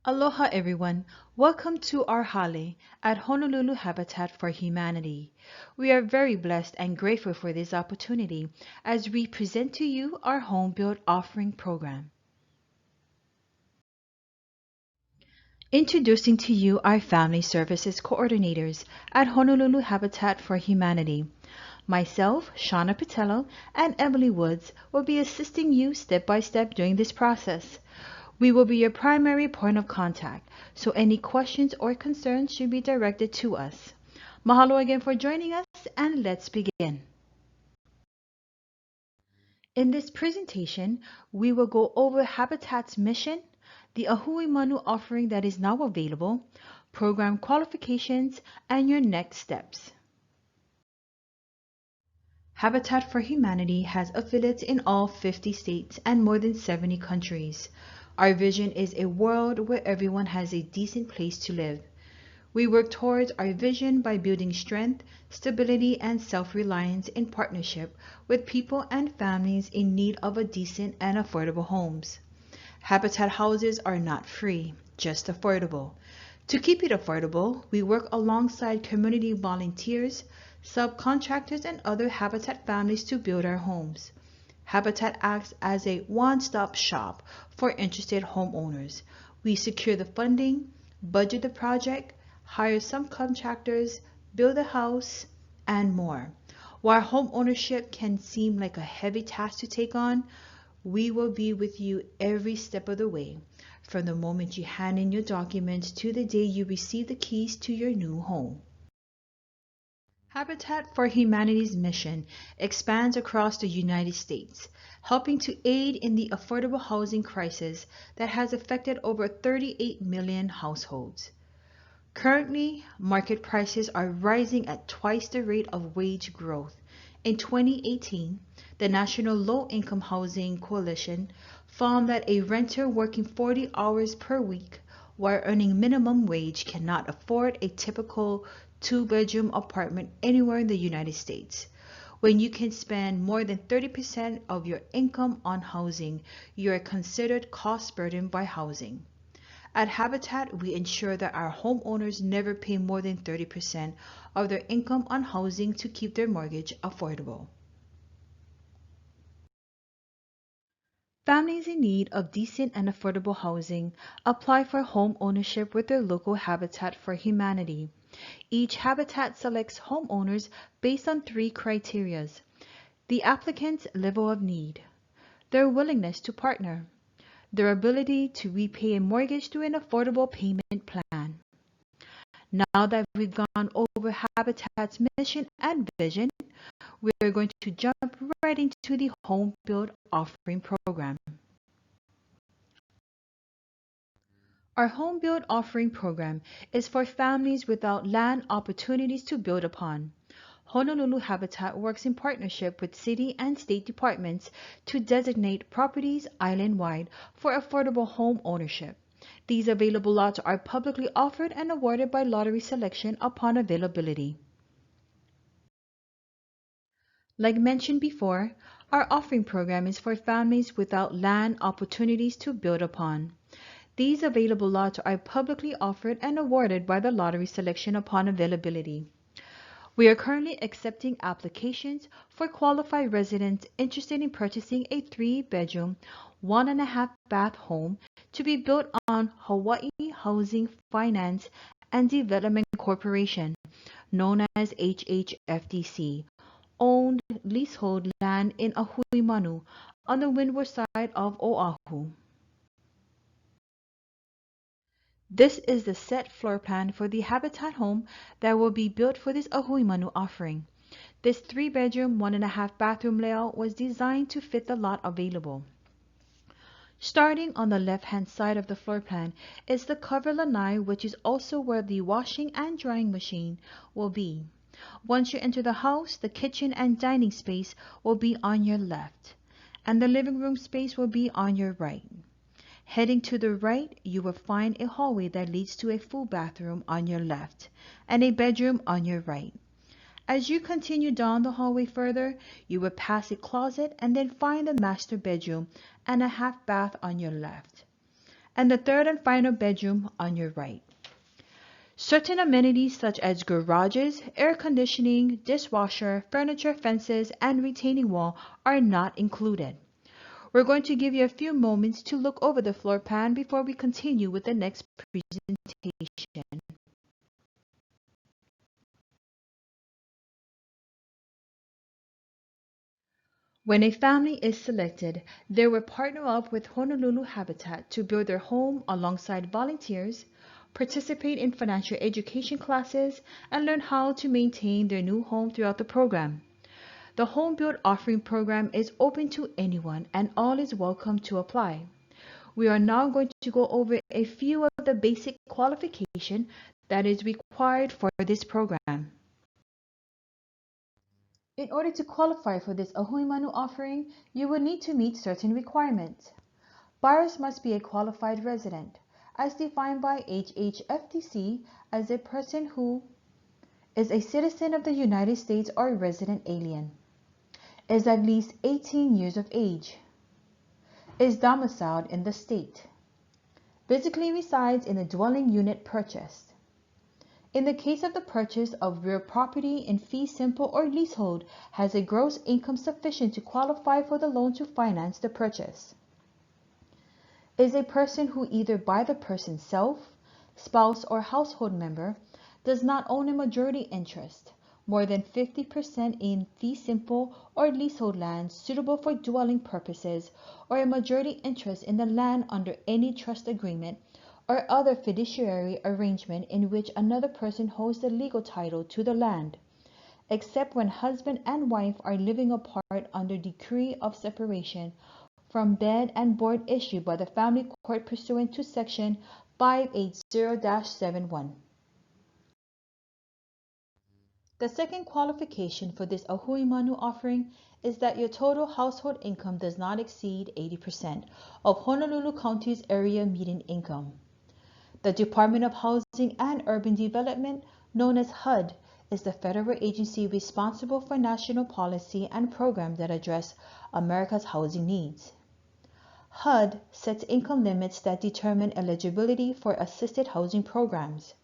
Aloha everyone. Welcome to our Hale at Honolulu Habitat for Humanity. We are very blessed and grateful for this opportunity as we present to you our Home Build Offering Program. Introducing to you our Family Services Coordinators at Honolulu Habitat for Humanity. Myself, Shauna Patello, and Emily Woods will be assisting you step by step during this process. We will be your primary point of contact, so any questions or concerns should be directed to us. Mahalo again for joining us, and let's begin. In this presentation, we will go over Habitat's mission, the Ahui Manu offering that is now available, program qualifications, and your next steps. Habitat for Humanity has affiliates in all 50 states and more than 70 countries. Our vision is a world where everyone has a decent place to live. We work towards our vision by building strength, stability, and self-reliance in partnership with people and families in need of a decent and affordable homes. Habitat houses are not free, just affordable. To keep it affordable, we work alongside community volunteers, subcontractors, and other Habitat families to build our homes. Habitat acts as a one-stop shop for interested homeowners. We secure the funding, budget the project, hire subcontractors, build a house, and more. While home ownership can seem like a heavy task to take on, we will be with you every step of the way, from the moment you hand in your documents to the day you receive the keys to your new home. Habitat for Humanity's mission expands across the United States, helping to aid in the affordable housing crisis that has affected over 38 million households. Currently, market prices are rising at twice the rate of wage growth. In 2018, the National Low Income Housing Coalition found that a renter working 40 hours per week while earning minimum wage cannot afford a typical two-bedroom apartment anywhere in the United States. When you can spend more than 30% of your income on housing, you are considered cost burdened by housing. At Habitat, we ensure that our homeowners never pay more than 30% of their income on housing to keep their mortgage affordable. Families in need of decent and affordable housing apply for home ownership with their local Habitat for Humanity. Each Habitat selects homeowners based on three criteria: the applicant's level of need, their willingness to partner, their ability to repay a mortgage through an affordable payment plan. Now that we've gone over Habitat's mission and vision, we're going to jump right into the Home Build Offering Program. Our Home Build Offering Program is for families without land opportunities to build upon. Honolulu Habitat works in partnership with city and state departments to designate properties island-wide for affordable home ownership. These available lots are publicly offered and awarded by lottery selection upon availability. Like mentioned before, our offering program is for families without land opportunities to build upon. These available lots are publicly offered and awarded by the lottery selection upon availability. We are currently accepting applications for qualified residents interested in purchasing a 3-bedroom, 1.5-bath home to be built on Hawaii Housing Finance and Development Corporation, known as HHFDC, owned leasehold land in Ahui Manu on the windward side of Oahu. This is the set floor plan for the Habitat home that will be built for this Ahui Manu offering. This 3-bedroom, 1.5-bathroom layout was designed to fit the lot available. Starting on the left-hand side of the floor plan is the cover lanai, which is also where the washing and drying machine will be. Once you enter the house, the kitchen and dining space will be on your left, and the living room space will be on your right. Heading to the right, you will find a hallway that leads to a full bathroom on your left and a bedroom on your right. As you continue down the hallway further, you will pass a closet and then find the master bedroom and a half bath on your left. and the third and final bedroom on your right. Certain amenities such as garages, air conditioning, dishwasher, furniture, fences, and retaining wall are not included. We're going to give you a few moments to look over the floor plan before we continue with the next presentation. When a family is selected, they will partner up with Honolulu Habitat to build their home alongside volunteers, participate in financial education classes, and learn how to maintain their new home throughout the program. The Home Build Offering Program is open to anyone and all is welcome to apply. We are now going to go over a few of the basic qualifications that is required for this program. In order to qualify for this Ahui Manu offering, you will need to meet certain requirements. Buyers must be a qualified resident, as defined by HHFTC as a person who is a citizen of the United States or a resident alien, is at least 18 years of age, is domiciled in the state, physically resides in the dwelling unit purchased. In the case of the purchase of real property in fee simple or leasehold, has a gross income sufficient to qualify for the loan to finance the purchase. Is a person who either by the person's self, spouse, or household member does not own a majority interest, more than 50% in fee simple or leasehold land suitable for dwelling purposes, or a majority interest in the land under any trust agreement or other fiduciary arrangement in which another person holds the legal title to the land, except when husband and wife are living apart under decree of separation from bed and board issued by the family court pursuant to section 580-71. The second qualification for this Ahui Manu offering is that your total household income does not exceed 80% of Honolulu County's area median income. The Department of Housing and Urban Development, known as HUD, is the federal agency responsible for national policy and programs that address America's housing needs. HUD sets income limits that determine eligibility for assisted housing programs.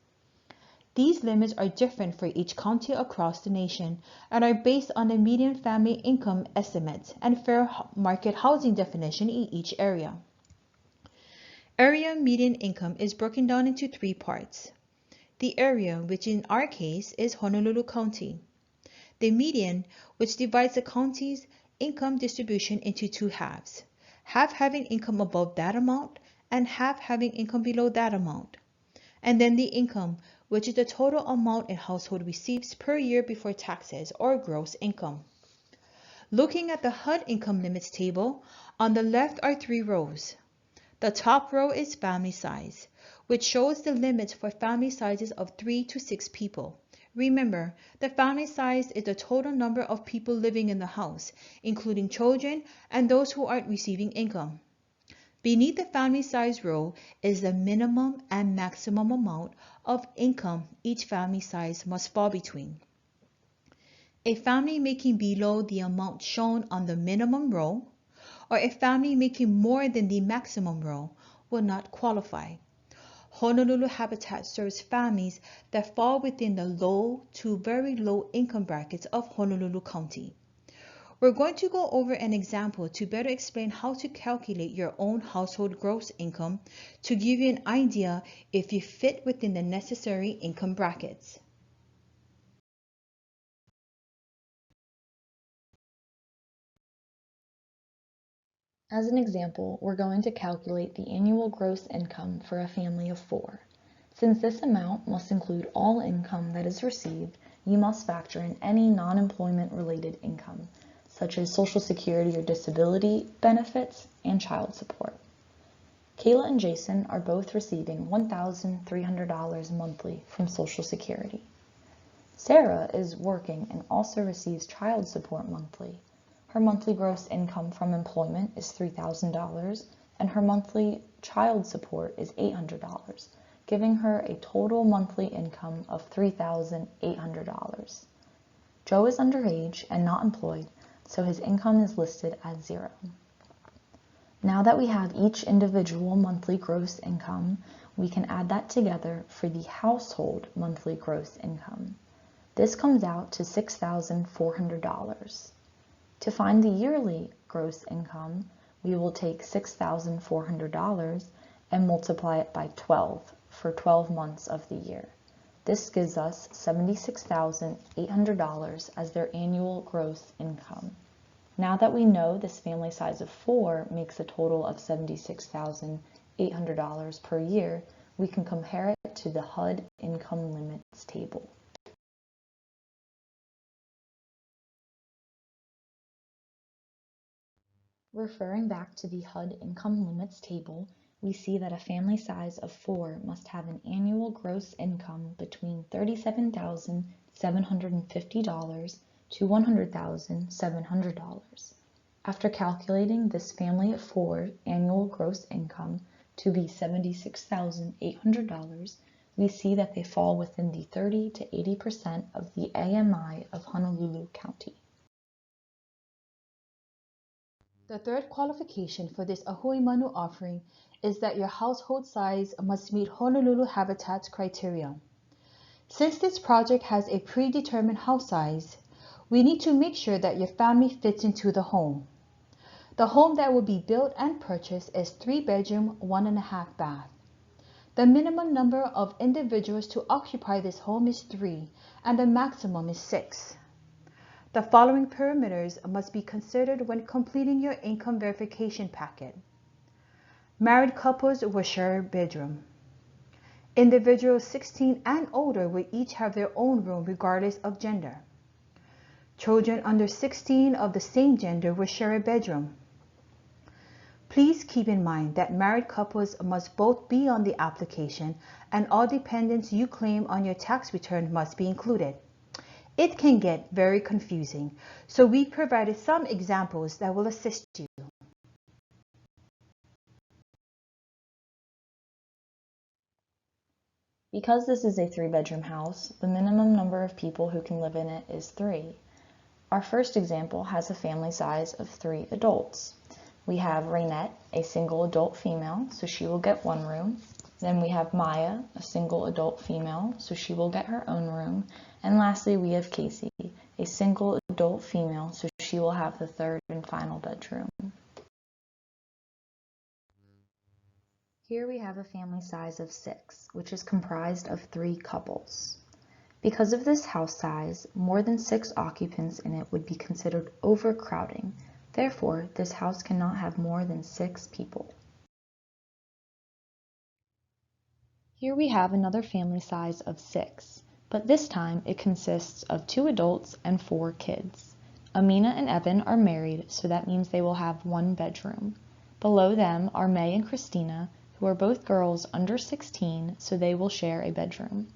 These limits are different for each county across the nation and are based on the median family income estimates and fair market housing definition in each area. Area median income is broken down into three parts. The area, which in our case is Honolulu County. The median, which divides the county's income distribution into two halves, half having income above that amount and half having income below that amount. And then the income, which is the total amount a household receives per year before taxes or gross income. Looking at the HUD income limits table, on the left are three rows. The top row is family size, which shows the limits for family sizes of 3 to 6 people. Remember, the family size is the total number of people living in the house, including children and those who aren't receiving income. Beneath the family size row is the minimum and maximum amount of income each family size must fall between. A family making below the amount shown on the minimum row, or a family making more than the maximum row, will not qualify. Honolulu Habitat serves families that fall within the low to very low income brackets of Honolulu County. We're going to go over an example to better explain how to calculate your own household gross income to give you an idea if you fit within the necessary income brackets. As an example, we're going to calculate the annual gross income for a family of 4. Since this amount must include all income that is received, you must factor in any non-employment related income, such as Social Security or disability benefits and child support. Kayla and Jason are both receiving $1,300 monthly from Social Security. Sarah is working and also receives child support monthly. Her monthly gross income from employment is $3,000 and her monthly child support is $800, giving her a total monthly income of $3,800. Joe is underage and not employed, so his income is listed as 0. Now that we have each individual monthly gross income, we can add that together for the household monthly gross income. This comes out to $6,400. To find the yearly gross income, we will take $6,400 and multiply it by 12 for 12 months of the year. This gives us $76,800 as their annual gross income. Now that we know this family size of 4 makes a total of $76,800 per year, we can compare it to the HUD income limits table. Referring back to the HUD income limits table, we see that a family size of 4 must have an annual gross income between $37,750 to $100,700. After calculating this family of 4 annual gross income to be $76,800, we see that they fall within the 30 to 80% of the AMI of Honolulu County. The third qualification for this Ahui Manu offering is that your household size must meet Honolulu Habitat's criteria. Since this project has a predetermined house size, we need to make sure that your family fits into the home. The home that will be built and purchased is 3-bedroom, 1.5 bath. The minimum number of individuals to occupy this home is 3, and the maximum is 6. The following parameters must be considered when completing your income verification packet. Married couples will share a bedroom. Individuals 16 and older will each have their own room regardless of gender. Children under 16 of the same gender will share a bedroom. Please keep in mind that married couples must both be on the application, and all dependents you claim on your tax return must be included. It can get very confusing, so we provided some examples that will assist you. Because this is a 3-bedroom house, the minimum number of people who can live in it is 3. Our first example has a family size of 3 adults. We have Rainette, a single adult female, so she will get 1 room. Then we have Maya, a single adult female, so she will get her own room. And lastly, we have Casey, a single adult female, so she will have the 3rd and final bedroom. Here we have a family size of 6, which is comprised of 3 couples. Because of this house size, more than 6 occupants in it would be considered overcrowding. Therefore, this house cannot have more than 6 people. Here we have another family size of 6, but this time it consists of 2 adults and 4 kids. Amina and Evan are married, so that means they will have 1 bedroom. Below them are May and Christina, who are both girls under 16, so they will share a bedroom.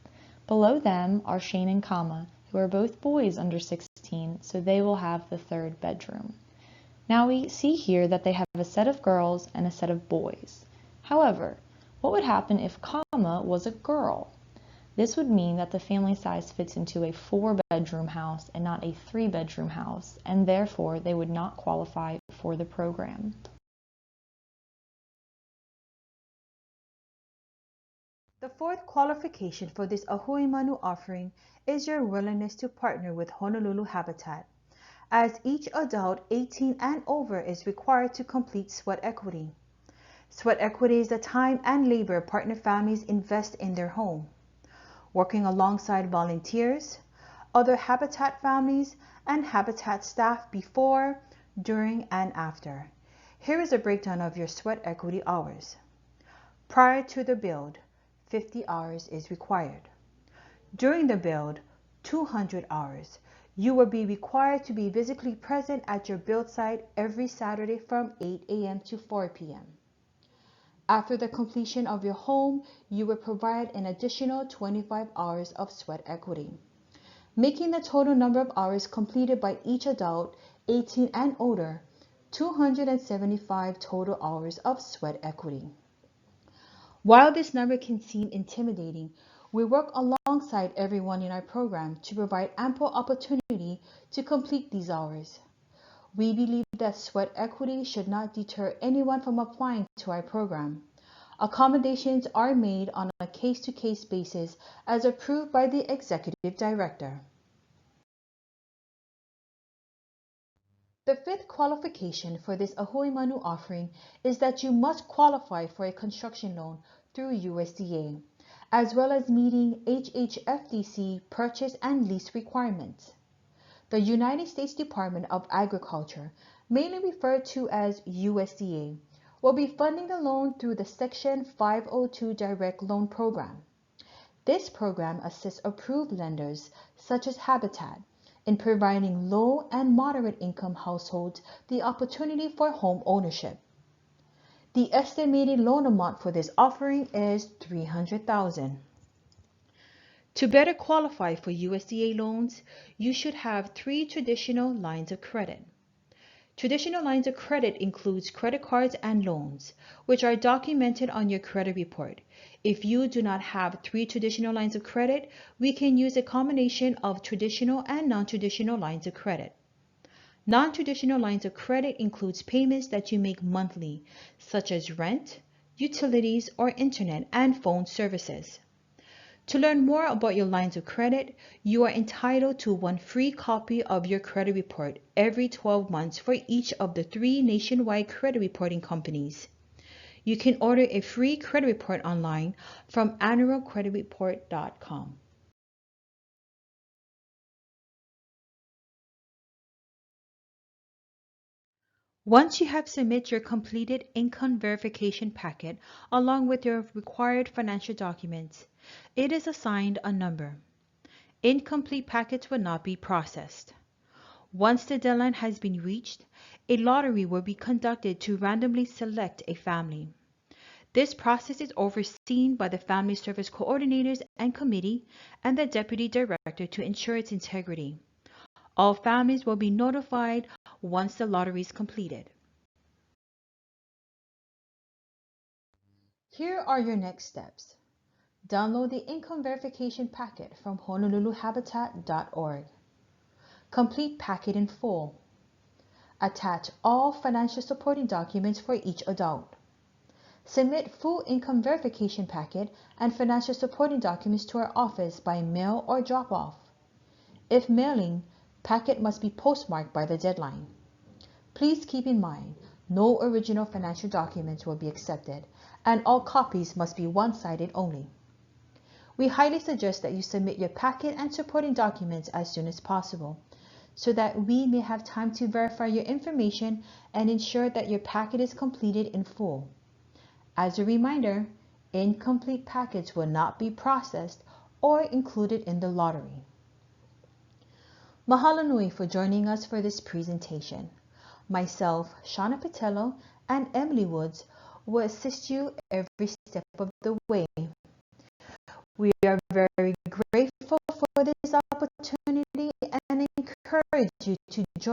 Below them are Shane and Kama, who are both boys under 16, so they will have the 3rd bedroom. Now we see here that they have a set of girls and a set of boys. However, what would happen if Kama was a girl? This would mean that the family size fits into a 4-bedroom house and not a 3-bedroom house, and therefore they would not qualify for the program. The fourth qualification for this Ahui Manu offering is your willingness to partner with Honolulu Habitat, as each adult 18 and over is required to complete sweat equity. Sweat equity is the time and labor partner families invest in their home, working alongside volunteers, other Habitat families, and Habitat staff before, during, and after. Here is a breakdown of your sweat equity hours. Prior to the build, 50 hours is required. During the build, 200 hours. You will be required to be physically present at your build site every Saturday from 8 a.m. to 4 p.m. After the completion of your home, you will provide an additional 25 hours of sweat equity, making the total number of hours completed by each adult 18 and older 275 total hours of sweat equity. While this number can seem intimidating, we work alongside everyone in our program to provide ample opportunity to complete these hours. We believe that sweat equity should not deter anyone from applying to our program. Accommodations are made on a case-to-case basis as approved by the Executive Director. The fifth qualification for this Ahoy Manu offering is that you must qualify for a construction loan through USDA, as well as meeting HHFDC purchase and lease requirements. The United States Department of Agriculture, mainly referred to as USDA, will be funding the loan through the Section 502 Direct Loan Program. This program assists approved lenders, such as Habitat, in providing low and moderate income households the opportunity for home ownership. The estimated loan amount for this offering is $300,000. To better qualify for USDA loans, you should have 3 traditional lines of credit. Traditional lines of credit includes credit cards and loans, which are documented on your credit report. If you do not have 3 traditional lines of credit, we can use a combination of traditional and non-traditional lines of credit. Non-traditional lines of credit includes payments that you make monthly, such as rent, utilities, or internet and phone services. To learn more about your lines of credit, you are entitled to 1 free copy of your credit report every 12 months for each of the 3 nationwide credit reporting companies. You can order a free credit report online from annualcreditreport.com. Once you have submitted your completed income verification packet along with your required financial documents, it is assigned a number. Incomplete packets will not be processed. Once the deadline has been reached, a lottery will be conducted to randomly select a family. This process is overseen by the Family Service Coordinators and Committee and the Deputy Director to ensure its integrity. All families will be notified once the lottery is completed. Here are your next steps. Download the income verification packet from honoluluhabitat.org. Complete packet in full. Attach all financial supporting documents for each adult. Submit full income verification packet and financial supporting documents to our office by mail or drop-off. If mailing, packet must be postmarked by the deadline. Please keep in mind, no original financial documents will be accepted, and all copies must be one-sided only. We highly suggest that you submit your packet and supporting documents as soon as possible, so that we may have time to verify your information and ensure that your packet is completed in full. As a reminder, incomplete packets will not be processed or included in the lottery. Mahalo nui for joining us for this presentation. Myself, Shauna Patello, and Emily Woods will assist you every step of the way. We are very grateful for this opportunity and encourage you to join